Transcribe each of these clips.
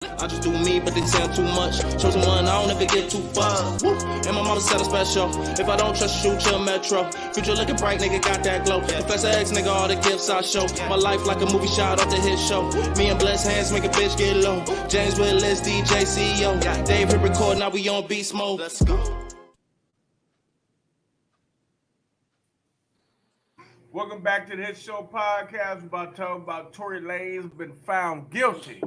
I just do me, but they tell too much. Chosen one, I don't ever get too far. Woo. And my mama said I'm special. If I don't trust you, shoot your metro. Future looking bright, nigga, got that glow. Professor X, nigga, all the gifts I show. My life like a movie shot off the hit show. Me and blessed hands make a bitch get low. James Willis, DJ CEO. Dave hit record, now we on beast mode. Let's go. Welcome back to the Hit Show podcast. We're about to talk about Tory Lanez been found guilty.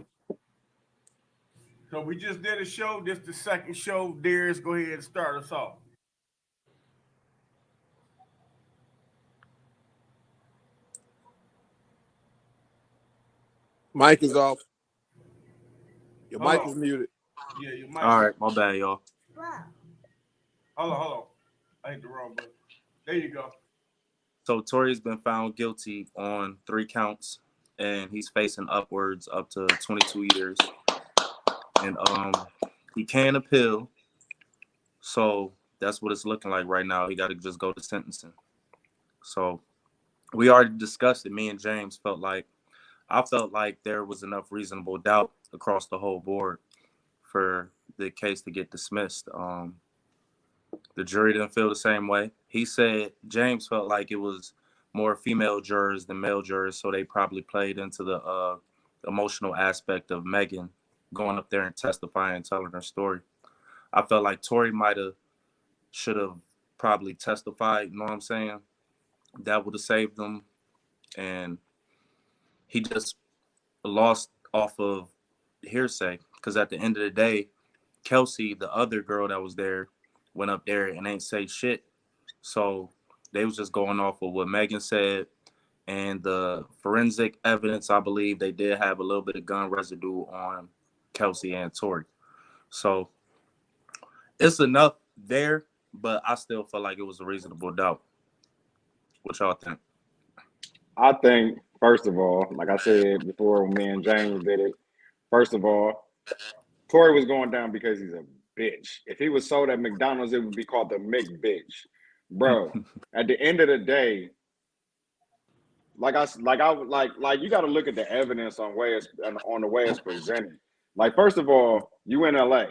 So we just did a show. This is the second show. Darius, go ahead and start us off. Mic is off. Your mic is muted. Yeah, your mic. All right, my bad, y'all. Hold on. I hit the wrong button. There you go. So Tory's been found guilty on 3 counts, and he's facing upwards up to 22 years. And he can appeal. So that's what it's looking like right now. He got to just go to sentencing. So we already discussed it. Me and James I felt like there was enough reasonable doubt across the whole board for the case to get dismissed. The jury didn't feel the same way. He said James felt like it was more female jurors than male jurors, so they probably played into the emotional aspect of Megan going up there and testifying and telling her story. I felt like Tory should have probably testified, you know what I'm saying? That would have saved them. And he just lost off of hearsay, because at the end of the day, Kelsey, the other girl that was there, went up there and ain't say shit. So they was just going off of what Megan said. And the forensic evidence, I believe they did have a little bit of gun residue on Kelsey and Tory. So it's enough there, but I still feel like it was a reasonable doubt. What y'all think? I think, first of all, like I said before when me and James did it, first of all, Tory was going down because he's a bitch. If he was sold at McDonald's, it would be called the McBitch. Bro, at the end of the day, you got to look at the evidence on the way it's presented. Like, first of all, you in LA.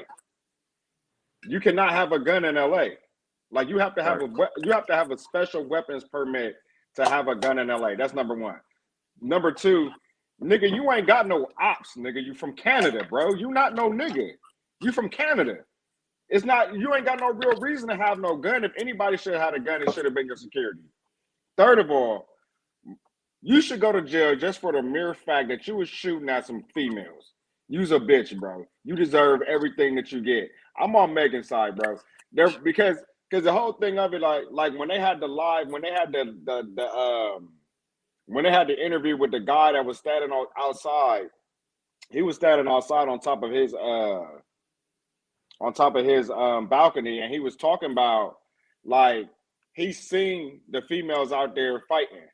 You cannot have a gun in LA. Like, you have to have a special weapons permit to have a gun in LA. That's number one. Number two, nigga, you ain't got no ops, nigga. You from Canada, bro. You not no nigga. You from Canada. You ain't got no real reason to have no gun. If anybody should have had a gun, it should have been your security. Third of all, you should go to jail just for the mere fact that you was shooting at some females. You's a bitch, bro. You deserve everything that you get. I'm on Megan's side, bro. Because the whole thing of it, like when they had when they had the interview with the guy that was standing outside, he was standing outside on top of his balcony, and he was talking about, like, he's seen the females out there fighting.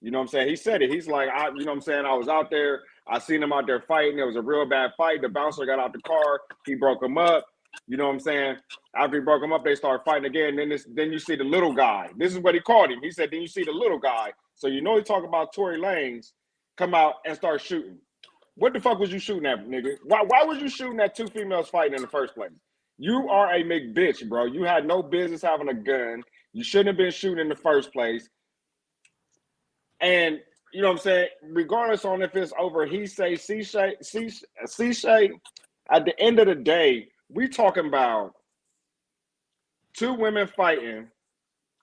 You know what I'm saying? He said it. He's like, you know what I'm saying? I was out there. I seen them out there fighting. It was a real bad fight. The bouncer got out the car. He broke him up. You know what I'm saying? After he broke him up, they started fighting again. Then you see the little guy. This is what he called him. He said, then you see the little guy. So you know he talking about Tory Lanez come out and start shooting. What the fuck was you shooting at, nigga? Why was you shooting at 2 females fighting in the first place? You are a McBitch, bro. You had no business having a gun. You shouldn't have been shooting in the first place. And you know what I'm saying? Regardless on if it's over he say, she say, at the end of the day, we talking about 2 women fighting,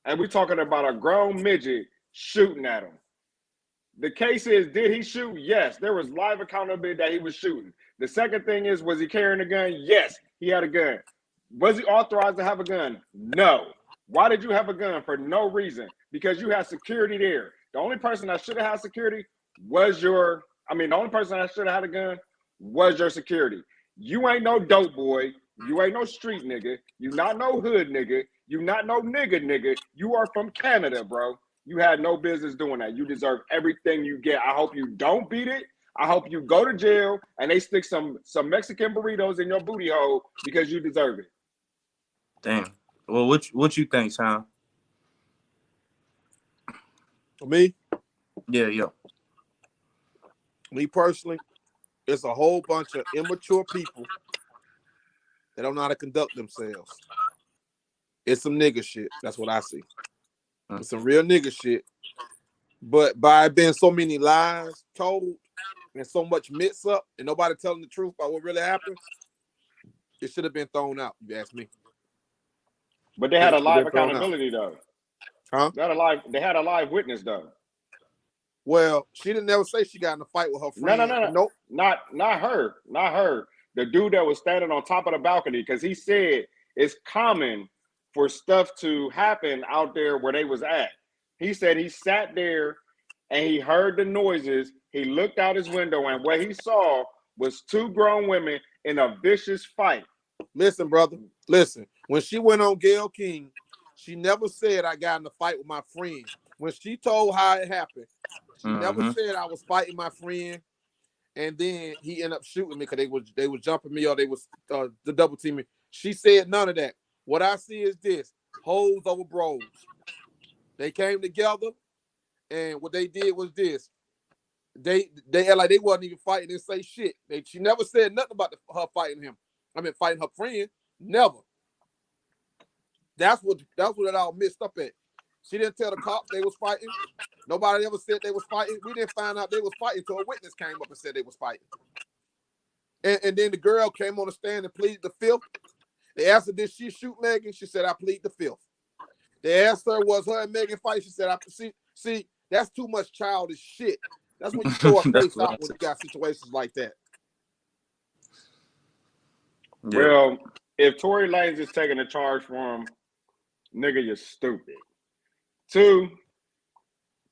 and we talking about a grown midget shooting at him. The case is, did he shoot? Yes. There was live accountability that he was shooting. The second thing is, was he carrying a gun? Yes, he had a gun. Was he authorized to have a gun? No. Why did you have a gun? For no reason. Because you had security there. The only person that should have had security was the only person that should have had a gun was your security. You ain't no dope boy. You ain't no street nigga. You not no hood nigga. You not no nigga. You are from Canada, bro. You had no business doing that. You deserve everything you get. I hope you don't beat it. I hope you go to jail and they stick some Mexican burritos in your booty hole because you deserve it. Damn. Well, what you think, Sean? For me? Yeah. Me personally, It's a whole bunch of immature people that don't know how to conduct themselves. It's some nigga shit. That's what I see. It's some real nigga shit. But by it being so many lies told and so much mix up and nobody telling the truth about what really happened, it should have been thrown out, if you ask me. But they had a live accountability though. Huh? They had a live witness though. Well, she didn't never say she got in a fight with her friend. No. Nope. Not her. The dude that was standing on top of the balcony, because he said it's common for stuff to happen out there where they was at. He said he sat there and he heard the noises. He looked out his window and what he saw was two grown women in a vicious fight. Listen, brother. Listen. When she went on Gayle King, she never said I got in a fight with my friend. When she told how it happened, she never said I was fighting my friend, and then he ended up shooting me because they was jumping me or they was the double teaming. She said none of that. What I see is this: hoes over bros. They came together, and what they did was this: they act like they wasn't even fighting and say shit. She never said nothing about her fighting him. I mean, fighting her friend. Never. That's what it all mixed up at. She didn't tell the cops they was fighting. Nobody ever said they was fighting. We didn't find out they was fighting until a witness came up and said they was fighting. And then the girl came on the stand and pleaded the fifth. They asked her, did she shoot Megan? She said, I plead the fifth. They asked her, was her and Megan fight? She said, I see, that's too much childish shit. That's when you throw a face out when you got situations like that. Yeah. Well, if Tory Lanez is taking a charge for him, nigga, you're stupid. Two,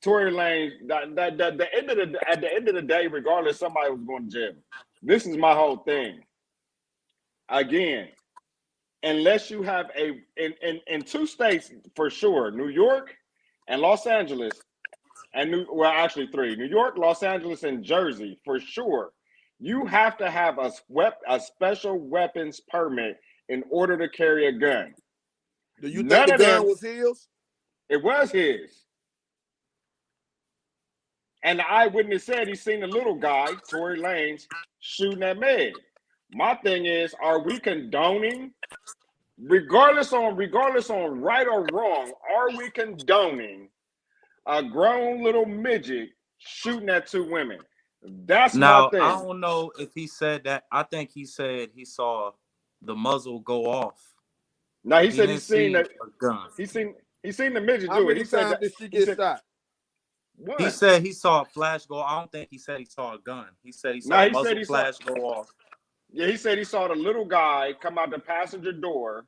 Tory Lanez, at the end of the day, regardless, somebody was going to jail. This is my whole thing. Again, unless you have in two states for sure, New York and Los Angeles, and actually three, New York, Los Angeles, and Jersey for sure, you have to have a special weapons permit in order to carry a gun. Do you think the gun was his? It was his. And the eyewitness said he seen the little guy, Tory Lanez, shooting at Meg. My thing is, are we condoning, regardless on right or wrong, are we condoning a grown little midget shooting at two women? That's my thing. I don't know if he said that. I think he said he saw the muzzle go off. No, he said he seen a gun. He seen the midget do it. He said did she get shot? What? He said he saw a flash go. I don't think he said he saw a gun. He said he saw a muzzle flash go off. Yeah, he said he saw the little guy come out the passenger door,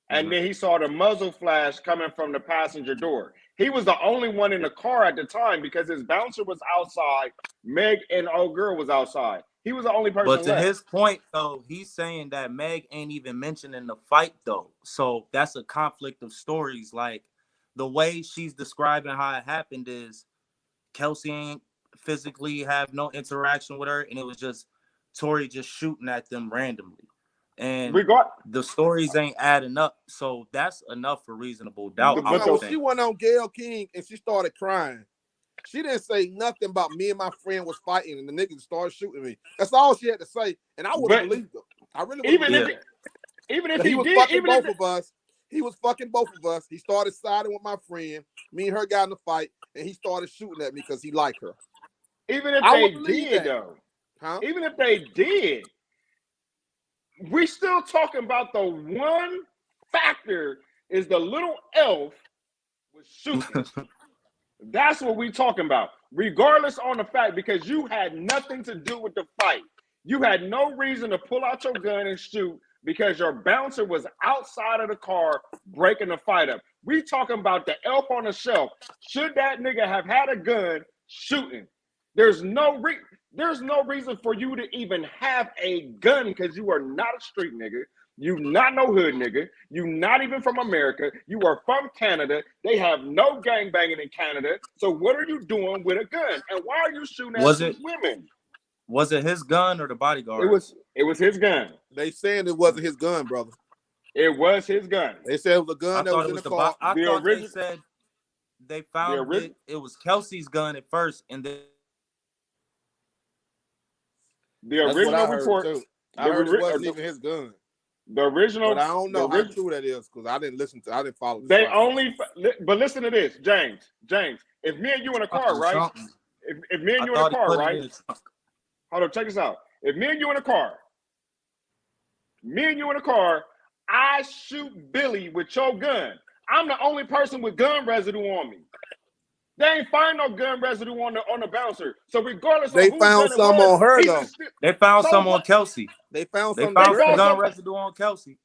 and then he saw the muzzle flash coming from the passenger door. He was the only one in the car at the time because his bouncer was outside. Meg and old girl was outside. He was the only person left. But to his point, though, he's saying that Meg ain't even mentioned in the fight, though. So that's a conflict of stories. Like, the way she's describing how it happened is Kelsey ain't physically have no interaction with her, and it was just Tory just shooting at them randomly. And the stories ain't adding up, so that's enough for reasonable doubt. When she went on Gayle King and she started crying, she didn't say nothing about me and my friend was fighting and the niggas started shooting me. That's all she had to say, and I would have believed her. I really would have believed her. Even if he was fucking both of us. He was fucking both of us. He started siding with my friend. Me and her got in a fight, and he started shooting at me because he liked her. Even if they did, though. Even if they did, we still talking about the one factor is the little elf was shooting. That's what we talking about. Regardless on the fact, because you had nothing to do with the fight. You had no reason to pull out your gun and shoot because your bouncer was outside of the car breaking the fight up. We talking about the elf on the shelf. Should that nigga have had a gun shooting? There's no reason for you to even have a gun because you are not a street nigga. You not no hood nigga. You not even from America. You are from Canada. They have no gangbanging in Canada. So what are you doing with a gun? And why are you shooting at these women? Was it his gun or the bodyguard? It was his gun. They saying it wasn't his gun, brother. It was his gun. They said it was a gun that was in the car. I thought they said they found it was Kelsey's gun at first, and then The That's what original I heard report. too. I heard it wasn't even his gun. The original. But I don't know how true that is because I didn't follow. They only. But listen to this, James. If me and you in a car, right? If me and you in a car, right? Hold on, check this out. If me and you in a car, I shoot Billy with your gun. I'm the only person with gun residue on me. They ain't find no gun residue on the bouncer. So regardless of whose found gun some it was, on her though. They found some on Kelsey. They found some gun residue on Kelsey.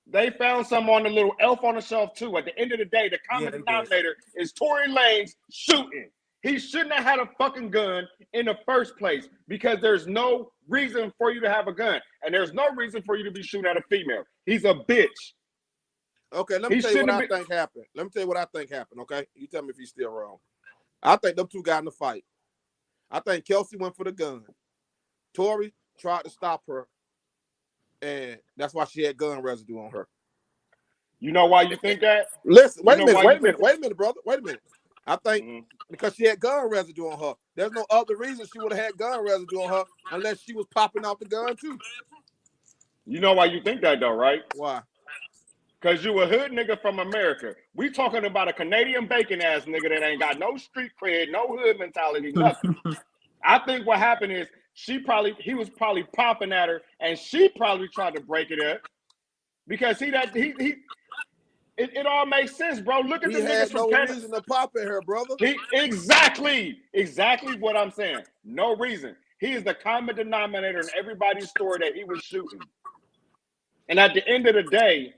They found some on the little elf on the shelf too. At the end of the day, the common denominator is Tory Lanez shooting. He shouldn't have had a fucking gun in the first place because there's no reason for you to have a gun. And there's no reason for you to be shooting at a female. He's a bitch. Okay, let me tell you what I think happened. Okay, you tell me if he's still wrong. I think them two got in a fight. I think Kelsey went for the gun. Tory tried to stop her, and that's why she had gun residue on her. You know why you think that? Listen, wait a minute, brother. Wait a minute. I think because she had gun residue on her. There's no other reason she would have had gun residue on her unless she was popping out the gun too. You know why you think that though, right? Why? Because you a hood nigga from America. We talking about a Canadian bacon ass nigga that ain't got no street cred, no hood mentality, nothing. I think what happened is he was probably popping at her, and she probably tried to break it up because it all makes sense, bro. Look at the niggas from Canada. Reason to pop at her, brother. Exactly what I'm saying. No reason. He is the common denominator in everybody's story that he was shooting. And at the end of the day,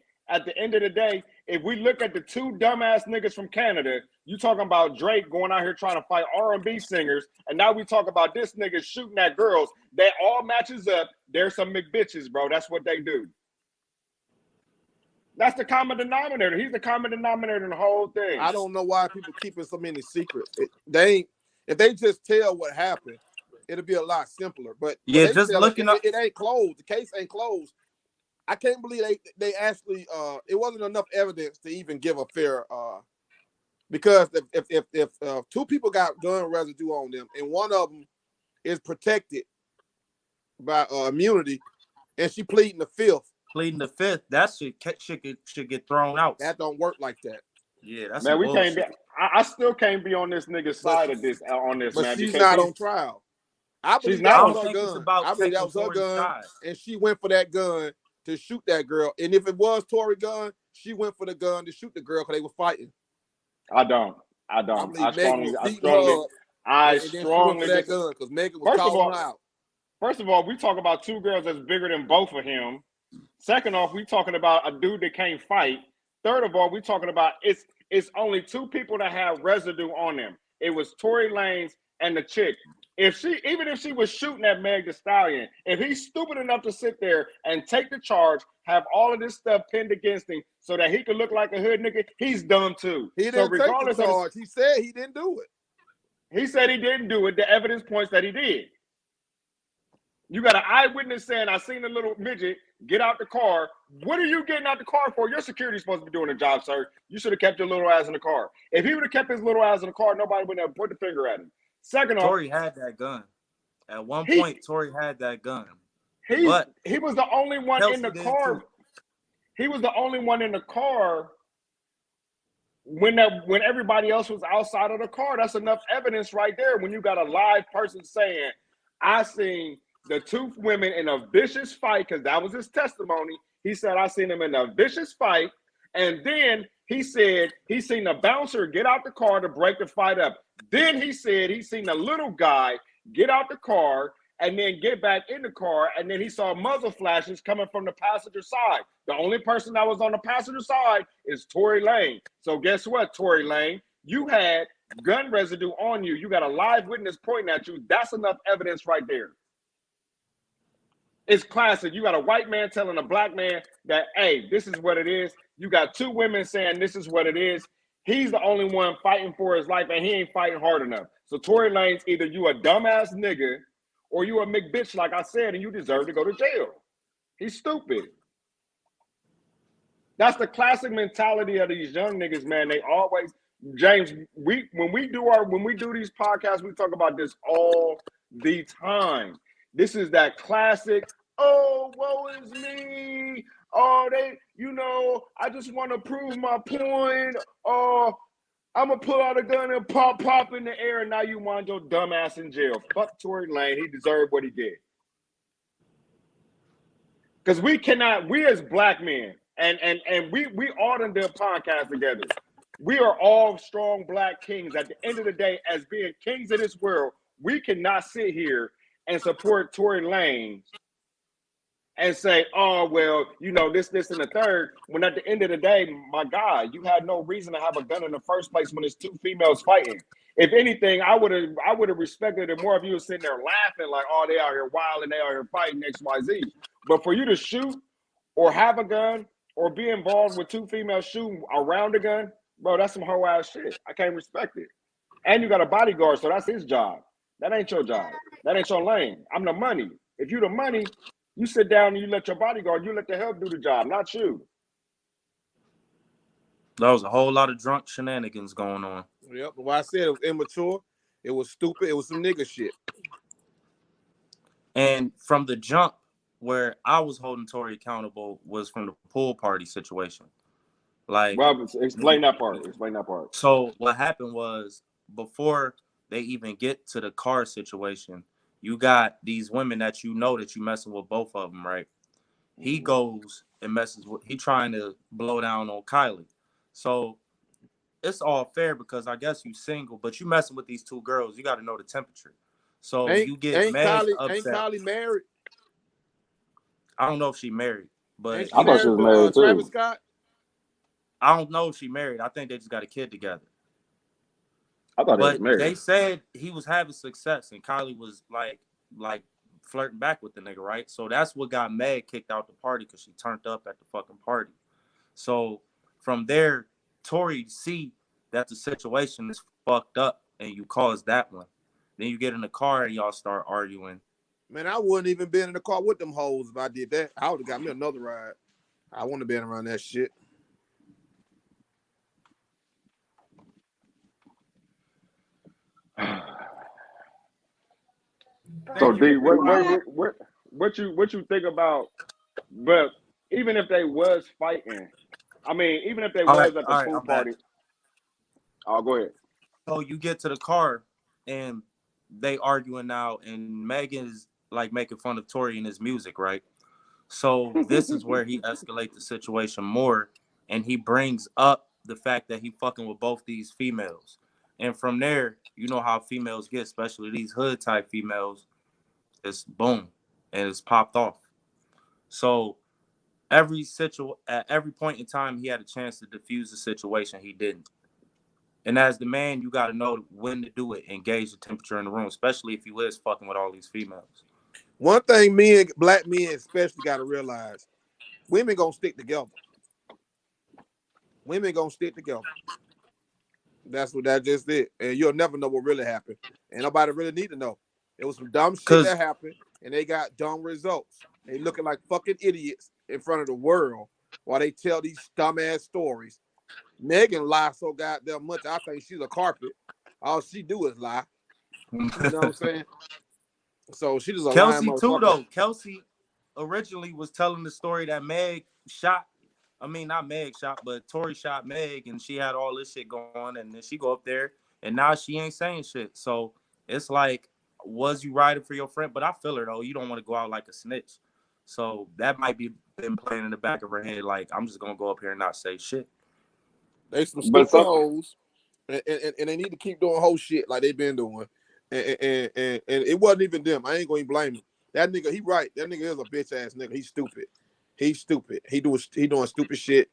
if we look at the two dumbass niggas from Canada, you talking about Drake going out here trying to fight R&B singers, and now we talk about this nigga shooting at girls. That all matches up. There's some McBitches, bro. That's what they do. That's the common denominator. He's the common denominator in the whole thing. I don't know why people keeping so many secrets. If they just tell what happened, it'll be a lot simpler. But yeah, just looking up, it ain't closed. The case ain't closed. I can't believe they actually it wasn't enough evidence to even give a fair because if two people got gun residue on them and one of them is protected by immunity and she pleading the fifth, that should get thrown out. That don't work like that. Yeah, that's man. We can't be. I still can't be on this nigga's side of this but man. She's not on trial. I believe that was her gun. I believe that was her gun, and she went for that gun to shoot that girl. And if it was Tory gun, she went for the gun to shoot the girl because they were fighting. I don't. I strongly that gun because Megan was calling her out. First of all, we talk about two girls that's bigger than both of him. Second off, we talking about a dude that can't fight. Third of all, we talking about it's only two people that have residue on them. It was Tory Lanez and the chick. Even if she was shooting at Meg Thee Stallion, if he's stupid enough to sit there and take the charge, have all of this stuff pinned against him so that he could look like a hood nigga, he's dumb too. He didn't take the charge. He said he didn't do it. He said he didn't do it. The evidence points that he did. You got an eyewitness saying, I seen a little midget get out the car. What are you getting out the car for? Your security's supposed to be doing the job, sir. You should have kept your little ass in the car. If he would have kept his little ass in the car, nobody would have put the finger at him. Second off, Tory had that gun. At one point, Tory had that gun. He was the only one in the car. He was the only one in the car when everybody else was outside of the car. That's enough evidence right there. When you got a live person saying, I seen the two women in a vicious fight, because that was his testimony. He said, I seen them in a vicious fight. And then he said he seen the bouncer get out the car to break the fight up. Then he said he seen the little guy get out the car and then get back in the car. And then he saw muzzle flashes coming from the passenger side. The only person that was on the passenger side is Tory Lanez. So guess what, Tory Lanez? You had gun residue on you. You got a live witness pointing at you. That's enough evidence right there. It's classic. You got a white man telling a black man that, hey, this is what it is. You got two women saying this is what it is. He's the only one fighting for his life, and he ain't fighting hard enough. So Tory Lanez, either you a dumbass nigga or you a McBitch, like I said, and you deserve to go to jail. He's stupid. That's the classic mentality of these young niggas, man. They always, James, when we do these podcasts, we talk about this all the time. This is that classic, oh, woe is me. Oh, I just want to prove my point. Oh, I'm going to pull out a gun and pop in the air, and now you wind your dumb ass in jail. Fuck Tory Lanez. He deserved what he did. Because we as black men, and we all done did a podcast together. We are all strong black kings. At the end of the day, as being kings of this world, we cannot sit here and support Tory Lanez and say, oh, well, this, and the third, when at the end of the day, my God, you had no reason to have a gun in the first place when it's two females fighting. If anything, I would have respected it more if you were sitting there laughing like, oh, they out here wild and they out here fighting XYZ. But for you to shoot or have a gun or be involved with two females shooting around a gun, bro, that's some whole ass shit. I can't respect it. And you got a bodyguard, so that's his job. That ain't your job. That ain't your lane. I'm the money. If you the money, you sit down and you let your bodyguard, you let the help do the job, not you. There was a whole lot of drunk shenanigans going on. Yep. Why I said it was immature. It was stupid. It was some nigga shit. And from the jump, where I was holding Tory accountable was from the pool party situation. Like, well, explain that part. Explain that part. So what happened was, before they even get to the car situation, you got these women that you messing with both of them, right? He goes and messes with, he trying to blow down on Kylie. So it's all fair because I guess you single, but you messing with these two girls, you got to know the temperature. So you get Meg upset. Ain't Kylie married? I don't know if she married, but I thought she was married too. Travis Scott? I don't know if she married. I think they just got a kid together. I thought but they was married. They said he was having success, and Kylie was like flirting back with the nigga, right? So that's what got Meg kicked out the party because she turned up at the fucking party. So from there, Tory see that the situation is fucked up, and you cause that one. Then you get in the car and y'all start arguing. Man, I wouldn't even been in the car with them hoes if I did that. I would have got me another ride. I wouldn't have been around that shit. So D, what you think about? But even if they was fighting, I mean, even if they was at the pool party, I'll go ahead. So you get to the car and they arguing now, and Megan's like making fun of Tory and his music, right? So this is where he escalates the situation more, and he brings up the fact that he fucking with both these females. And from there, you know how females get, especially these hood type females, it's boom, and it's popped off. So at every point in time he had a chance to diffuse the situation, he didn't. And as the man, you got to know when to do it, engage the temperature in the room, especially if you is fucking with all these females. One thing black men especially got to realize, women gonna stick together. Women gonna stick together. That's what that just did. And you'll never know what really happened. And nobody really need to know. It was some dumb shit that happened, and they got dumb results. They looking like fucking idiots in front of the world while they tell these dumbass stories. Megan lies so goddamn much, I think she's a carpet. All she do is lie. You know what I'm saying? So she just a Kelsey lying too, though. Kelsey originally was telling the story that Meg shot. I mean, not Meg shot, but Tory shot Meg, and she had all this shit going on, and then she go up there, and now she ain't saying shit. So it's like, was you riding for your friend? But I feel her, though. You don't want to go out like a snitch. So that might be been playing in the back of her head, like, I'm just going to go up here and not say shit. They some stupid hoes, and they need to keep doing whole shit like they've been doing. And it wasn't even them. I ain't going to blame him. That nigga, he right. That nigga is a bitch-ass nigga. He's stupid. He's stupid. He doing stupid shit.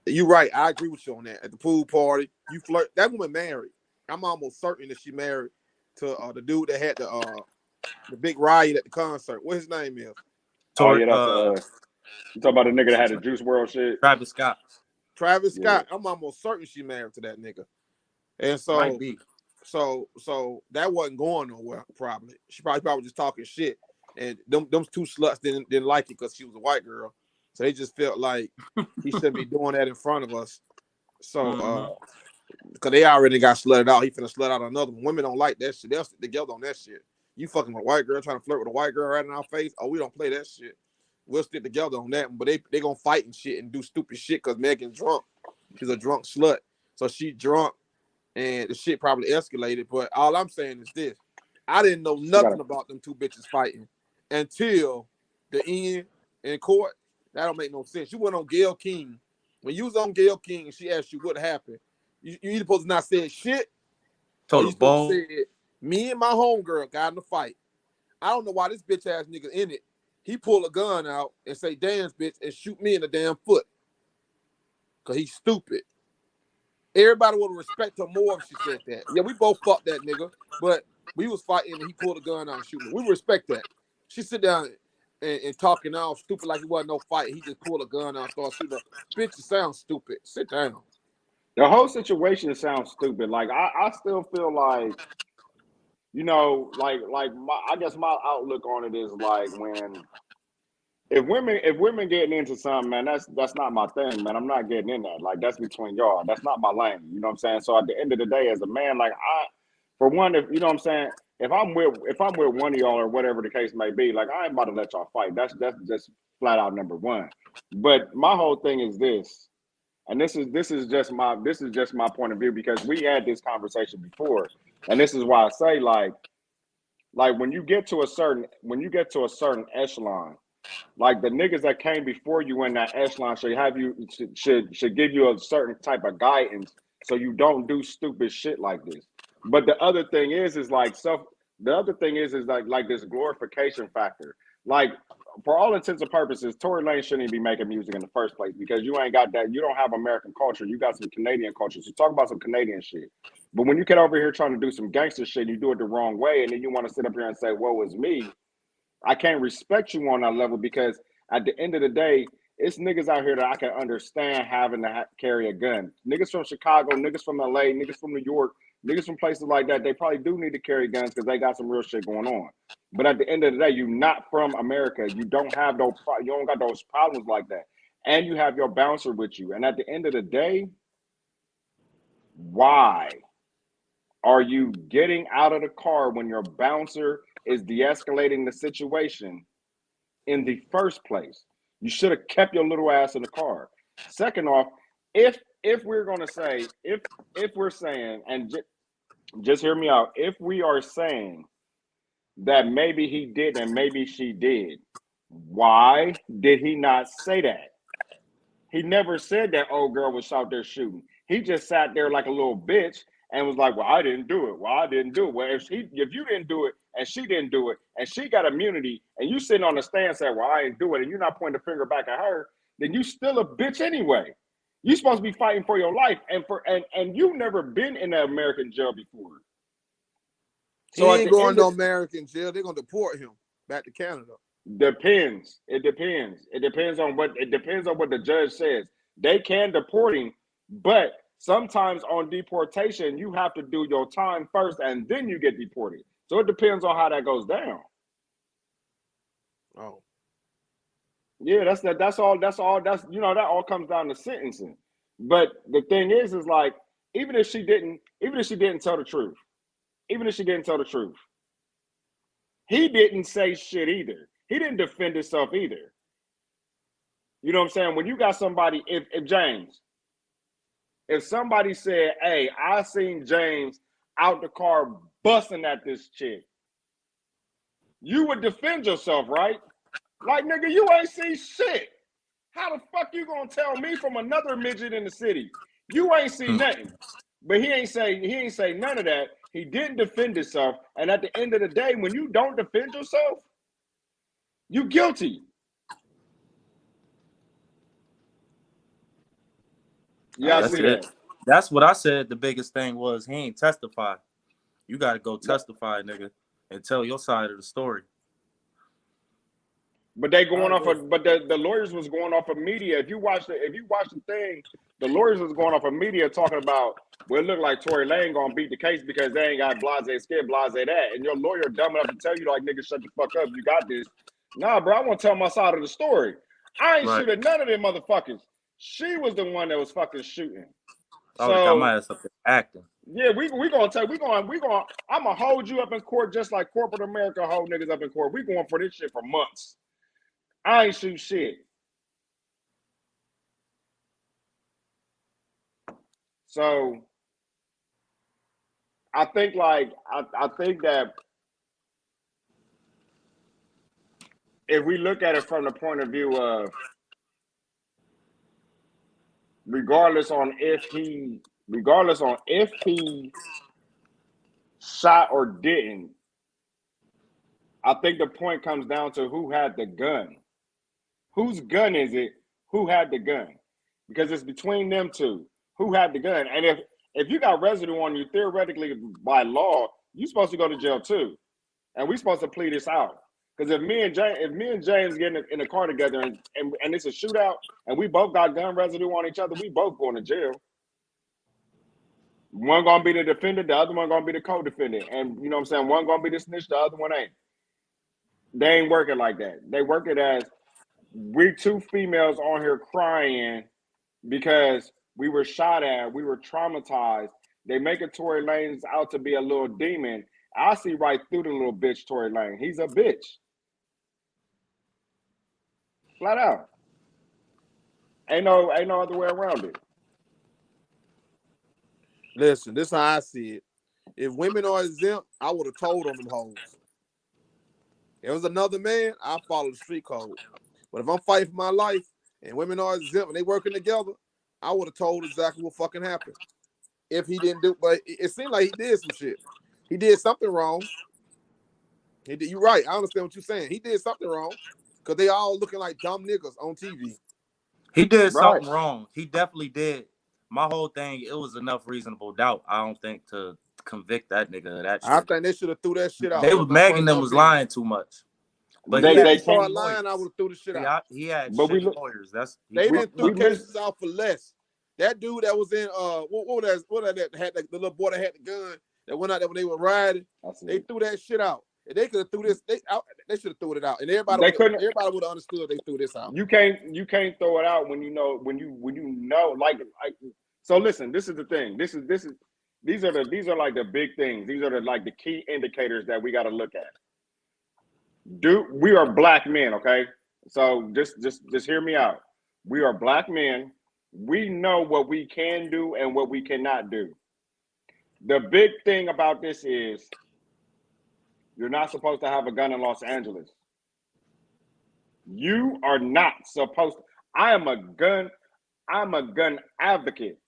You right. I agree with you on that. At the pool party, you flirt. That woman married. I'm almost certain that she married to the dude that had the big riot at the concert. What his name is? Tory, you talking about the nigga that had the Juice WRLD shit? Travis Scott. Travis Scott. I'm almost certain she married to that nigga. And so, might be. So that wasn't going nowhere. Probably she probably just talking shit. And them two sluts didn't like it because she was a white girl. So they just felt like he shouldn't be doing that in front of us. So because they already got slutted out, he finna slut out another one. Women don't like that shit. They'll stick together on that shit. You fucking with a white girl, trying to flirt with a white girl right in our face. Oh, we don't play that shit. We'll stick together on that one. But they gonna fight and shit and do stupid shit because Megan's drunk. She's a drunk slut. So she drunk and the shit probably escalated. But all I'm saying is this. I didn't know nothing about them two bitches fighting until the end in court. That don't make no sense. You went on Gayle King. When you was on Gayle King and she asked you what happened, you either supposed to not say shit, or you supposed to say, me and my homegirl got in a fight. I don't know why this bitch ass nigga in it. He pull a gun out and say, dance, bitch, and shoot me in the damn foot. Because he's stupid. Everybody would respect her more if she said that. Yeah, we both fucked that nigga, but we was fighting and he pulled a gun out and shoot me. We respect that. She sit down and talking all stupid like it wasn't no fight. He just pulled a gun out and started shooting her. Bitch, you sound stupid. Sit down. The whole situation sounds stupid. Like I still feel like, you know, like I guess my outlook on it is like when if women getting into something, man, that's not my thing, man. I'm not getting in that. Like that's between y'all. That's not my lane. You know what I'm saying? So at the end of the day, as a man, like for one, if you know what I'm saying, if I'm with one of y'all or whatever the case may be, like I ain't about to let y'all fight. That's just flat out number one. But my whole thing is this, and this is just my point of view because we had this conversation before, and this is why I say like when you get to a certain echelon. Like the niggas that came before you in that echelon should give you a certain type of guidance so you don't do stupid shit like this. But the other thing is like this glorification factor. Like for all intents and purposes, Tory Lanez shouldn't be making music in the first place because you ain't got that. You don't have American culture. You got some Canadian culture. So talk about some Canadian shit. But when you get over here trying to do some gangster shit, you do it the wrong way, and then you want to sit up here and say, "Woe is me." I can't respect you on that level because at the end of the day, it's niggas out here that I can understand having to carry a gun. Niggas from Chicago, niggas from LA, niggas from New York, niggas from places like that, they probably do need to carry guns because they got some real shit going on. But at the end of the day, you're not from America. You don't got those problems like that. And you have your bouncer with you. And at the end of the day, why are you getting out of the car when your bouncer is de-escalating the situation in the first place? You should have kept your little ass in the car. Second off, if we're going to say, if we're saying, and just hear me out, if we are saying that maybe he did and maybe she did, why did he not say that? He never said that old girl was out there shooting. He just sat there like a little bitch and was like, well, I didn't do it. Well, I didn't do it. Well, if you didn't do it and she didn't do it and she got immunity and you sitting on the stand saying, well, I didn't do it, and you're not pointing the finger back at her, then you still a bitch anyway. You're supposed to be fighting for your life. And you've never been in an American jail before. So he ain't going to American jail. They're going to deport him back to Canada. Depends. It depends. It depends on what the judge says. They can deport him, but sometimes on deportation, you have to do your time first and then you get deported. So it depends on how that goes down. Oh. Yeah, that's all that all comes down to sentencing. But the thing is like, even if she didn't tell the truth, he didn't say shit either. He didn't defend himself either. You know what I'm saying? When you got somebody, if somebody said, hey, I seen James out the car busting at this chick, you would defend yourself, right? Like, nigga, you ain't seen shit. How the fuck you gonna tell me from another midget in the city? You ain't seen nothing. But he ain't say none of that. He didn't defend himself. And at the end of the day, when you don't defend yourself, you guilty. Yeah, I see that. That's what I said. The biggest thing was he ain't testify. You got to go testify, nigga, and tell your side of the story. But they going off of, but the lawyers was going off of media. If you watch the thing, the lawyers was going off of media talking about, well, it looked like Tory Lanez gonna beat the case because they ain't got blase skid, blase that. And your lawyer dumb enough to tell you, like, nigga, shut the fuck up. You got this. Nah, bro, I want to tell my side of the story. I ain't shooting none of them motherfuckers. She was the one that was fucking shooting. I got my ass up there acting. Yeah, we gonna take. I'm gonna hold you up in court just like corporate America hold niggas up in court. We going for this shit for months. I ain't shoot shit. So I think I think that if we look at it from the point of view of regardless on if he shot or didn't, I think the point comes down to who had the gun. Whose gun is it? Who had the gun? Because it's between them two. Who had the gun? And if you got residue on you, theoretically by law, you're supposed to go to jail too. And we're supposed to plead this out. Because if me and James get in a car together and it's a shootout and we both got gun residue on each other, we both going to jail. One gonna be the defendant, the other one gonna be the co-defendant. And you know what I'm saying? One gonna be the snitch, the other one ain't. They ain't working like that. They work it as we two females on here crying because we were shot at, we were traumatized. They make a Tory Lanez out to be a little demon. I see right through the little bitch Tory Lanez. He's a bitch. Flat out. Ain't no other way around it. Listen, this is how I see it. If women are exempt, I would have told on them hoes. If it was another man, I'd follow the street code. But if I'm fighting for my life and women are exempt and they working together, I would have told exactly what fucking happened. If he didn't do, but it seemed like he did some shit. He did something wrong. You're right. I understand what you're saying. He did something wrong because they all looking like dumb niggas on TV. He did something wrong. He definitely did. My whole thing, it was enough reasonable doubt, I don't think, to convict that nigga of that shit. I think they should have threw that shit out. They was Megan them was lying too much. But they started lying, I would have threw the shit out. He had shit lawyers. They didn't throw cases out for less. That dude that was in what that had the little boy that had the gun that went out there when they were riding. They threw that shit out. And they could have threw this. They should have threw it out. And everybody would have understood they threw this out. You can't throw it out when you know like. So listen, this is the thing. These are like the big things. These are the key indicators that we got to look at. We are black men, okay? So just hear me out. We are black men. We know what we can do and what we cannot do. The big thing about this is you're not supposed to have a gun in Los Angeles. You are not supposed to. I am a gun advocate.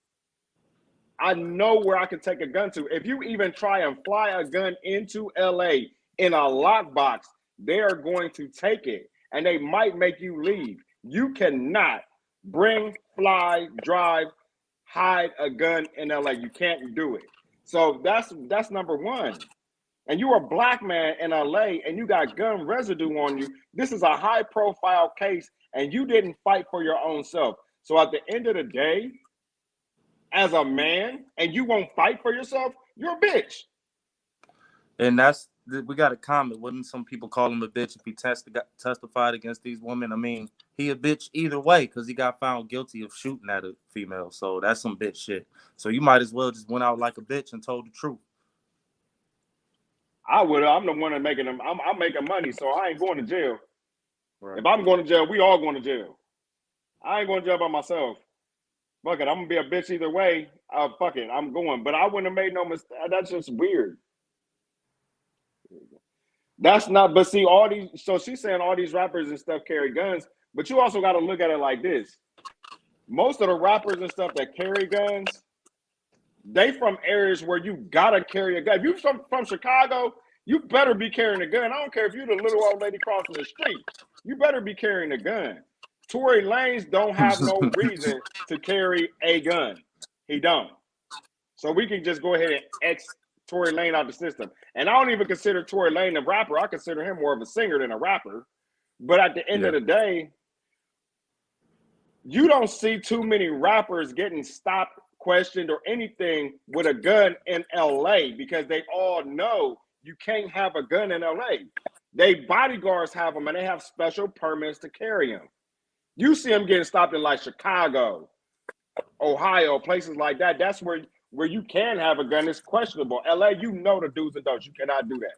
I know where I can take a gun to. If you even try and fly a gun into LA in a lockbox, they are going to take it and they might make you leave. You cannot bring, fly, drive, hide a gun in LA. You can't do it. So that's number one. And you're a black man in LA and you got gun residue on you. This is a high profile case and you didn't fight for your own self. So at the end of the day, as a man, and you won't fight for yourself, you're a bitch. And we got a comment. Wouldn't some people call him a bitch if he testified against these women? I mean, he a bitch either way because he got found guilty of shooting at a female. So that's some bitch shit. So you might as well just went out like a bitch and told the truth. I would. I'm the one that making them. I'm making money, so I ain't going to jail. Right. If I'm going to jail, we all going to jail. I ain't going to jail by myself. Fuck it, I'm gonna be a bitch either way. Fuck it, I'm going. But I wouldn't have made no mistake. That's just weird. That's not. But see, all these. So she's saying all these rappers and stuff carry guns. But you also got to look at it like this. Most of the rappers and stuff that carry guns, they from areas where you gotta carry a gun. If you from Chicago, you better be carrying a gun. I don't care if you're the little old lady crossing the street. You better be carrying a gun. Tory Lanez don't have no reason to carry a gun. He don't. So we can just go ahead and X Tory Lanez out the system. And I don't even consider Tory Lanez a rapper. I consider him more of a singer than a rapper. But at the end of the day, you don't see too many rappers getting stopped, questioned, or anything with a gun in LA because they all know you can't have a gun in LA. They bodyguards have them and they have special permits to carry them. You see them getting stopped in like Chicago, Ohio, places like that. That's where where you can have a gun is questionable. LA, you know the do's and don'ts. You cannot do that.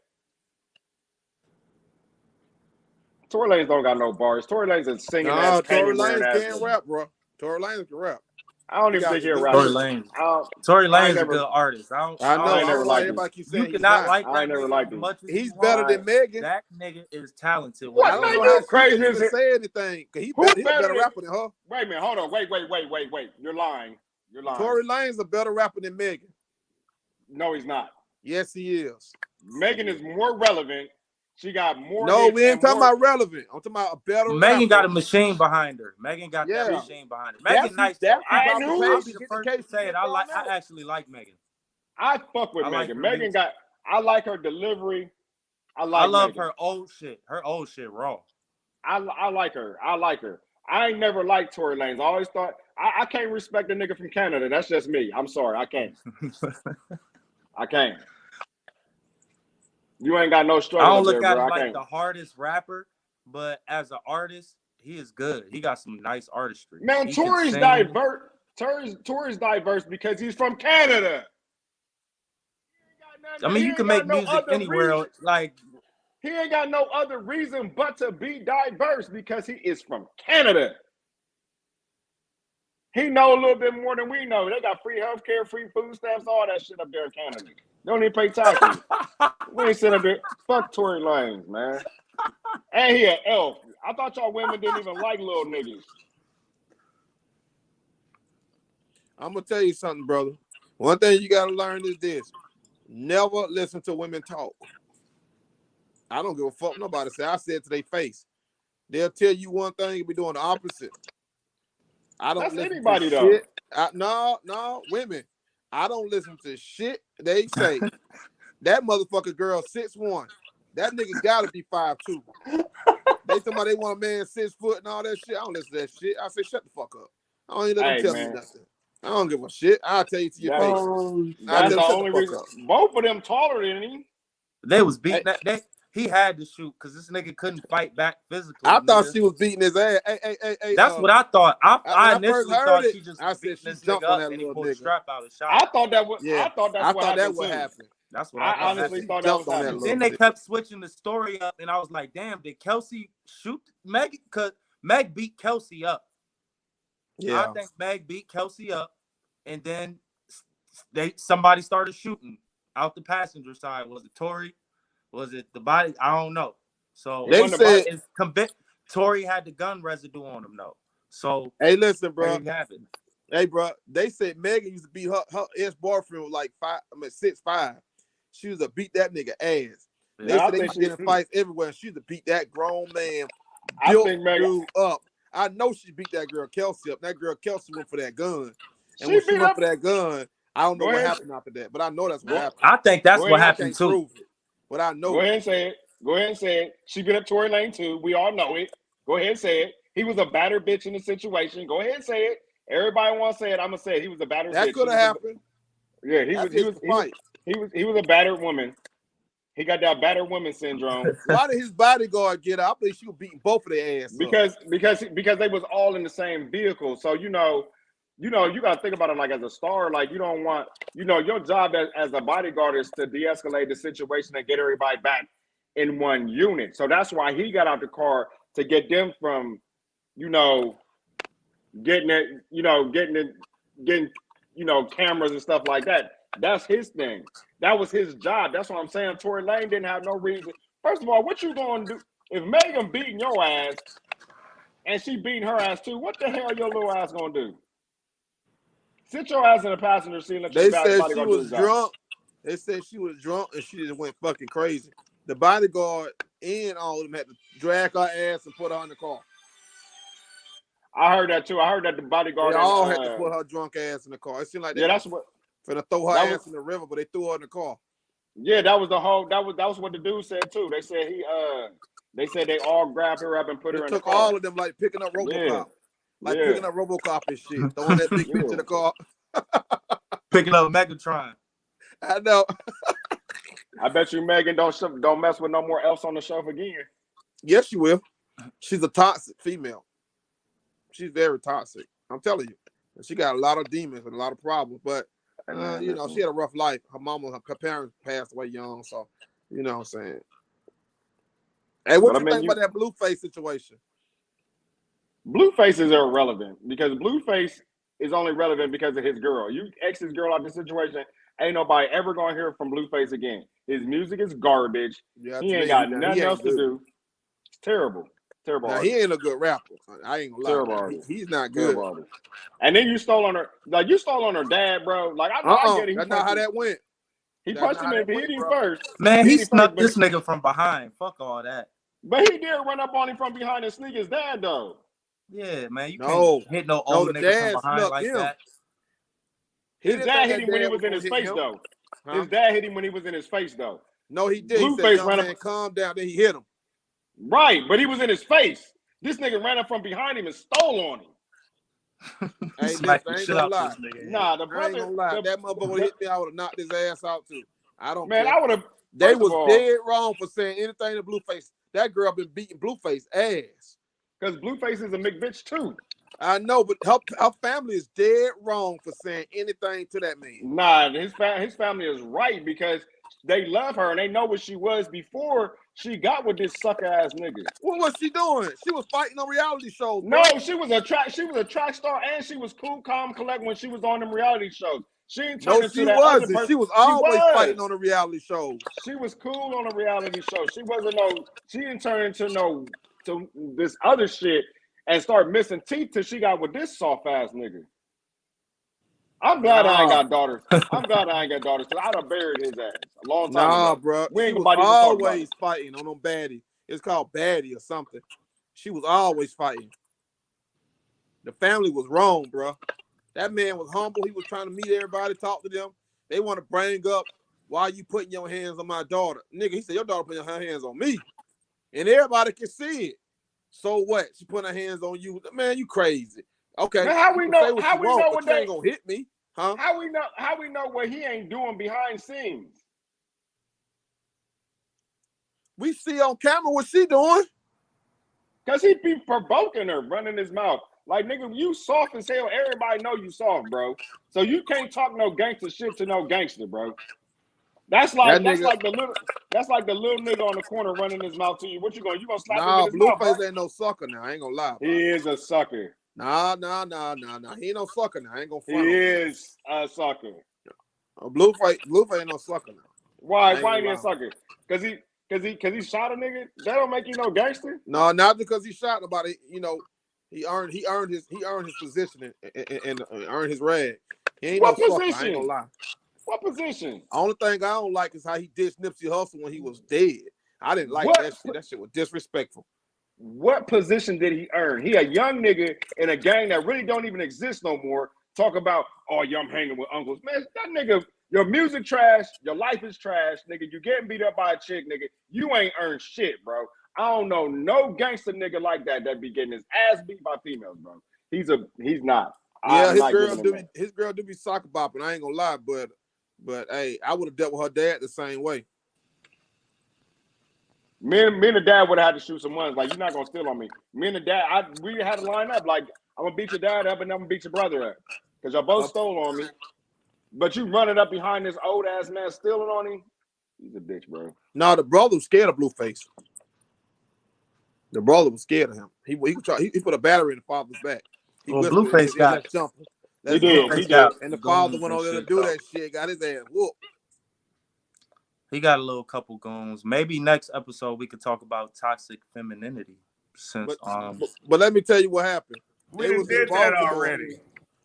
Tory Lanez don't got no bars. Tory Lanez is singing ass, Tory painting wearing Lanez ass. can't rap, bro. Tory Lanez can rap. I don't He even got think he'll good rap. Tory lyrics. Lanez. Tory I ain't Lanez is a never. good artist. I know. I ain't I never don't know why liked him. everybody keep You saying he's cannot not. like I that ain't never nigga liked as him. much as He's you better want. than Megan. That nigga is talented. What I don't nigga? know how You she crazy can as even it? say anything. Cause Who he's a better better than? rapper than her. Wait a minute. Hold on. Wait. You're lying. You're lying. Tory Lanez a better rapper than Megan. No, he's not. Yes, he is. Megan is more relevant. She got more. No, hits we ain't and talking more. about relevant. I'm talking about a better Megan rapper. got a machine behind her. Megan got that Yeah. machine behind her. Megan nice though. That's who And Papa who I'll is? paid be to the get the first to case say it. thrown I out. actually like Megan. I fuck with I like Megan. her Megan music. got. I like her delivery. I I like love Megan. her old shit. Her old shit raw. I like her. I like her. I ain't never liked Tory Lanez. I always thought I can't respect a nigga from Canada. That's just me. I'm sorry. I can't. I can't. You ain't got no I struggle don't up look there, at bro. him I like can't. the hardest rapper, but as an artist, he is good. He got some nice artistry. Man, He can Tory's sing. diverse. Tory's diverse because he's from Canada. I mean, He you can ain't got make no music other anywhere. reason. Like, He ain't got no other reason but to be diverse because he is from Canada. He know a little bit more than we know. They got free healthcare, free food stamps, all that shit up there in Canada. They don't even pay taxes. We ain't sitting up there. Fuck Tory Lanez, man. And he an elf. I thought y'all women didn't even like little niggas. I'm gonna tell you something, brother. One thing you gotta learn is this: never listen to women talk. I don't give a fuck nobody say. I said to their face. They'll tell you one thing, you'll be doing the opposite. I don't That's listen anybody to though. shit. No, women. I don't listen to shit they say. That motherfucker girl 6'1". That nigga gotta be 5'2". They talking about they want a man 6 foot and all that shit. I don't listen to that shit. I say shut the fuck up. I don't even let them Hey tell me man, nothing. I don't give a shit. I'll tell you to your face. I that's tell the them shut the only fuck reason. up. Both of them taller than him. they was beating Hey, that. He had to shoot because this nigga couldn't fight back physically, I thought nigga. she was beating his ass. Hey, That's what I thought. when I I first initially heard thought it, she just I was said beating she this nigga jumped on up that and he little pulled the nigga. strap out and shot I him. thought that was. Yeah, I thought I what thought that happened would too. happen. That's what I I thought honestly happened. thought that was Jumped on that happening. little Then they nigga. kept switching the story up, and I was like, "Damn, did Kelsey shoot Meg? Cause Meg beat Kelsey up. I Yeah. think Meg beat Kelsey up, and then somebody started shooting out the passenger side. Was it Tory? Was it the body? I don't know. So It They wasn't about. said, it's Tory had the gun residue on him though. So hey, listen, there bro. you have it. Hey, bro. They said Megan used to beat her ex-boyfriend was like 6'5". She used to beat that nigga ass. They I said they think used to get in she. fights everywhere. She used to beat that grown man, I built think Megan. dude up. I know she beat that girl Kelsey up. That girl Kelsey went for that gun. And She when she beat went up. for that gun, I don't know Go what ahead. happened after that. But I know that's what Go. happened. I think that's Go what ahead. I happened can't too. prove it. But I know Go it. ahead and say it. Go ahead and say it. She beat up Tory Lanez too. We all know it. Go ahead and say it. He was a battered bitch in the situation. Go ahead and say it. Everybody wants to say it. I'm gonna say it. He was a battered That bitch. could have happened. Yeah, That's just the fight. he was a battered woman. He got that battered woman syndrome Why did his bodyguard get out? I believe she was beating both of their ass up. because they was all in the same vehicle. So you gotta think about it like as a star. Like you don't want your job as a bodyguard is to de-escalate the situation and get everybody back in one unit. So that's why he got out the car to get them from getting cameras and stuff like that. That's his thing. That was his job. That's what I'm saying. Tory Lanez didn't have no reason. First of all, what you gonna do if Megan beating your ass and she beating her ass too? What the hell your little ass gonna do? Sit your ass in the passenger seat and let your They said body she go do was his job. drunk. They said she was drunk and she just went fucking crazy. The bodyguard and all of them had to drag her ass and put her in the car. I heard that too. I heard that the They bodyguard all had to put her drunk ass in the car. It seemed like they that's what finna throw her that was. ass in the river, but they threw her in the car. Yeah, that was the whole. That was what the dude said too. They said they said they all grabbed her up and put It her in the took car. all of them like picking up Yeah, RoboCop. Like yeah, picking up RoboCop and shit. Throwing that big bitch in the car. Picking up Megatron. I know. I bet you Megan don't mess with no more elves on the shelf again. Yes, she will. She's a toxic female. She's very toxic. I'm telling you. She got a lot of demons and a lot of problems. But You know, she had a rough life. Her parents passed away young, so you know what I'm saying. Hey, what you think about that Blueface situation? Blueface is irrelevant because Blueface is only relevant because of his girl. You X his girl out the situation, ain't nobody ever gonna hear from Blueface again. His music is garbage. Yeah, he ain't got nothing else to do. It's terrible. Terrible now, artist. he ain't a good rapper. I ain't gonna lie. Terrible artist. He's not Terrible good. artist. And then you stole on her. Like, you stole on her dad, bro. Like, I get it. That's not how that went. He punched him and hit him first. Man, he snuck this nigga from behind. Fuck all that. But he did run up on him from behind and sneak his dad, though. Yeah, man. You can't hit no old nigga from behind like that. His dad hit him when he was in his face, though. His dad hit him when he was in his face, though. No, he did. He said, young man, calm down. Then he hit him. Right, but he was in his face. This nigga ran up from behind him and stole on him. Hey, listen, I ain't gonna lie. Nah, the brother. I ain't gonna lie. That motherfucker hit me, I would have knocked his ass out, too. I don't care. I would have. They was dead wrong for saying anything to Blueface. That girl been beating Blueface ass. Because Blueface is a McBitch too. I know, but her family is dead wrong for saying anything to that man. Nah, his family is right because they love her and they know what she was before she got with this sucker ass nigga. What was she doing? She was fighting on reality shows. Bro. No, she was a track star and she was cool, calm, collect when she was on them reality shows. She ain't turned into that other person. She was always fighting on the reality shows. She was cool on a reality show. She didn't turn into this other shit and start missing teeth till she got with this soft ass nigga. I'm glad I ain't got daughters. I'm glad I ain't got daughters because I'd have buried his ass a long time ago. Bro. She was always fighting on them baddie. It's called baddie or something. She was always fighting. The family was wrong, bro. That man was humble. He was trying to meet everybody, talk to them. They want to bring up, why are you putting your hands on my daughter? Nigga, he said, your daughter putting her hands on me. And everybody can see it. So what? She putting her hands on you. Man, you crazy. Okay. Man, how we know what they ain't gonna hit me? Huh? How we know what he ain't doing behind scenes? We see on camera what she doing. Cause he be provoking her, running his mouth. Like, nigga, you soft as hell. Everybody know you soft, bro. So you can't talk no gangster shit to no gangster, bro. That's like the little nigga on the corner running his mouth to you. What you gonna slap him in his mouth? Blueface ain't no sucker now. I ain't gonna lie. He is a sucker. Nah. He ain't no sucker now. I ain't gonna front. He is a sucker. Blueface ain't no sucker now. Why ain't he a sucker? Cause he shot a nigga? That don't make you no gangster? No, not because he shot nobody. You know, he earned his position and earned his rag. He ain't no sucker. I ain't gonna lie. What position? Only thing I don't like is how he dissed Nipsey Hussle when he was dead. I didn't like that shit. That shit was disrespectful. What position did he earn? He a young nigga in a gang that really don't even exist no more. Talk about, oh, yeah, I'm hanging with uncles. Man, that nigga, your music trash, your life is trash, nigga. You getting beat up by a chick, nigga. You ain't earned shit, bro. I don't know no gangster nigga like that be getting his ass beat by females, bro. He's not. Yeah, his girl do be soccer bopping. I ain't gonna lie, but hey, I would have dealt with her dad the same way. Me and the dad would have had to shoot some ones. Like, you're not gonna steal on me. Me and the dad, we had to line up. Like, I'm gonna beat your dad up and I'm gonna beat your brother up. Because y'all both stole on me. But you running up behind this old ass man stealing on him. He's a bitch, bro. No, the brother was scared of Blueface. The brother was scared of him. He put a battery in the father's back. Blueface got jumping. He did. And the father went over there to do that shit, got his ass whooped. He got a little couple goons. Maybe next episode we could talk about toxic femininity. But let me tell you what happened. We did that already.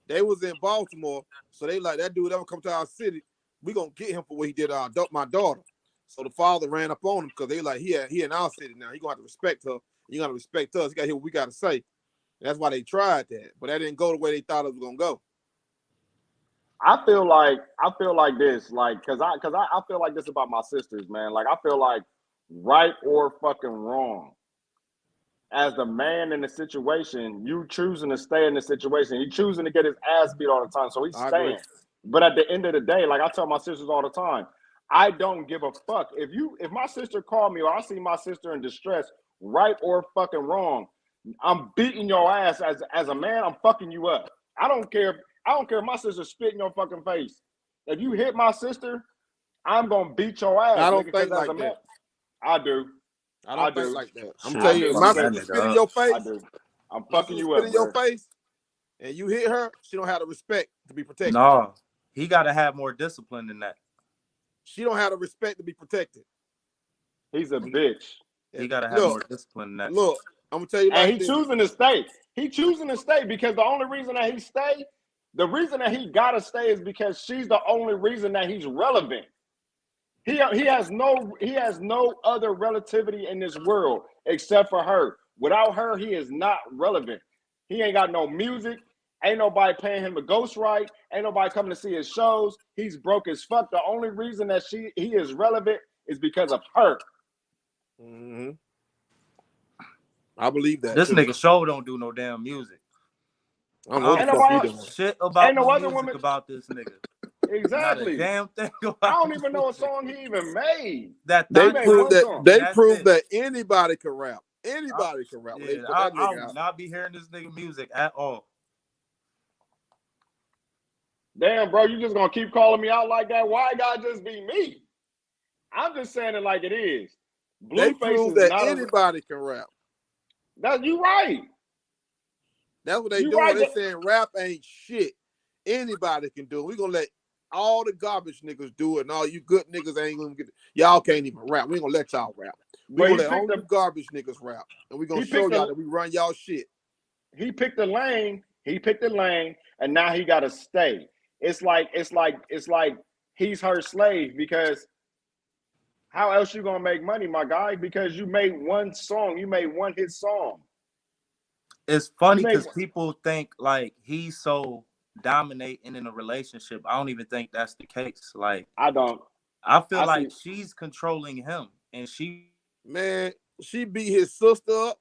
They was in Baltimore, so they like, that dude ever come to our city, we gonna get him for what he did to my daughter. So the father ran up on him because they like, he in our city now. He gonna have to respect her. You gotta respect us. You gotta hear what we gotta say. That's why they tried that, but that didn't go the way they thought it was gonna go. I feel like this, like, cause I feel like this about my sisters, man. Like, I feel like right or fucking wrong, as the man in the situation, you choosing to stay in the situation, you choosing to get his ass beat all the time, so he's staying. But at the end of the day, like I tell my sisters all the time, I don't give a fuck. If my sister called me or I see my sister in distress, right or fucking wrong, I'm beating your ass as a man. I'm fucking you up. I don't care if my sister spit in your fucking face. if you hit my sister, I'm gonna beat your ass. I don't nigga, think 'cause as like a man, that. I do. I don't I think do. like that. I'm Shit, gonna tell I you, do. if I'm my saying, sister that spit in nigga your up. I face, do. I'm my fucking sister you spit up, in your bro. face, and you hit her, she don't have the respect to be protected. No, he got to have more discipline than that. She don't have the respect to be protected. He's a bitch. He got to have more Look, discipline than that. look, I'm gonna tell you And like he this. choosing to stay. He choosing to stay because the only reason that he stay, the reason that he gotta stay is because she's the only reason that he's relevant. He has no other relativity in this world except for her. Without her, he is not relevant. He ain't got no music. Ain't nobody paying him a ghostwrite. Ain't nobody coming to see his shows. He's broke as fuck. The only reason that he is relevant is because of her. Mm-hmm. I believe that This too. nigga show don't do no damn music. I don't know what I the don't fuck he nobody- doing. shit about Ain't no no other music woman. about this nigga. Not a Exactly. damn thing about I don't even know a music. song he even made. That They He thought made proved one that song. they that's proved it. that anybody can rap. Anybody can rap. When they put that I nigga will out. not be hearing this nigga music at all. Damn, bro, you just gonna keep calling me out like that? Why gotta just be me? I'm just saying it like it is. They Blueface proved is that not a. anybody can rap. That you right. That's what they You doing. right. They saying rap ain't shit. Anybody can do it. We gonna let all the garbage niggas do it, and all you good niggas ain't gonna get. Y'all can't even rap. We ain't gonna let y'all rap. We But gonna he let picked only the the garbage niggas rap, and we gonna he show picked y'all the that we run y'all shit. he picked the lane. He picked the lane, and now he got to stay. It's like he's her slave because how else you gonna make money, my guy? Because you made one song. You made one hit song. It's You funny made. because people think like he's so dominating in a relationship. I don't even think that's the case. Like I don't. I feel I see. like she's controlling him, and she Man, she beat his sister up,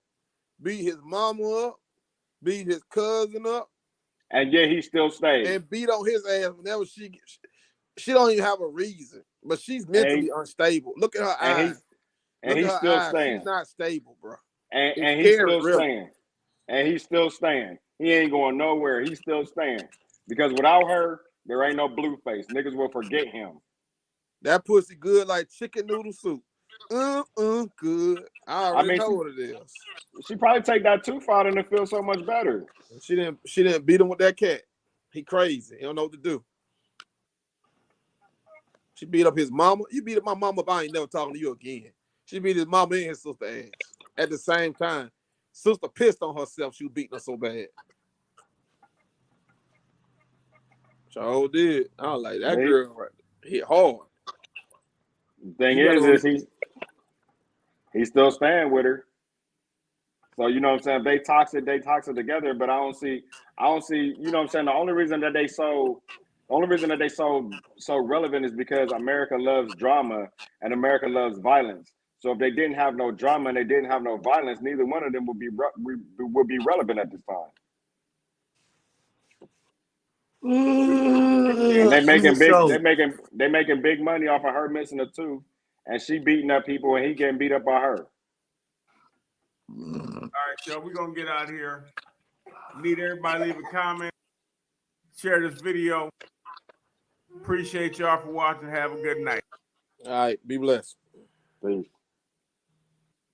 beat his mama up, beat his cousin up, And yet he still stayed. and beat on his ass whenever she don't even have a reason, but she's mentally And unstable. Look at her and eyes. he's Look at her still eyes. She's staying. not stable, bro. It's And he's scary, still really. staying. And he's still staying. He ain't going nowhere. He's still staying. Because without her, there ain't no Blueface. Niggas will forget him. That pussy good like chicken noodle soup. Good. I I already mean, know what it is. she probably take that too far and it feels so much better. She didn't beat him with that cat. He crazy. He don't know what to do. She beat up his mama. You beat up my mama, but I ain't never talking to you again. She beat his mama and his sister ass at the same time. Sister pissed on herself. She was beating her so bad. So did. I was like, that They, girl right there, hit hard. the thing You better on is he's still staying with her. So you know what I'm saying? They toxic together, but I don't see, you know what I'm saying? The only reason that they so relevant is because America loves drama and America loves violence. So if they didn't have no drama and they didn't have no violence, neither one of them would be relevant at this time. And so they making big money off of her missing a tooth, and she beating up people and he getting beat up by her. All right, y'all, we're going to get out of here. Need everybody leave a comment. Share this video. Appreciate y'all for watching. Have a good night. All right, be blessed. Peace.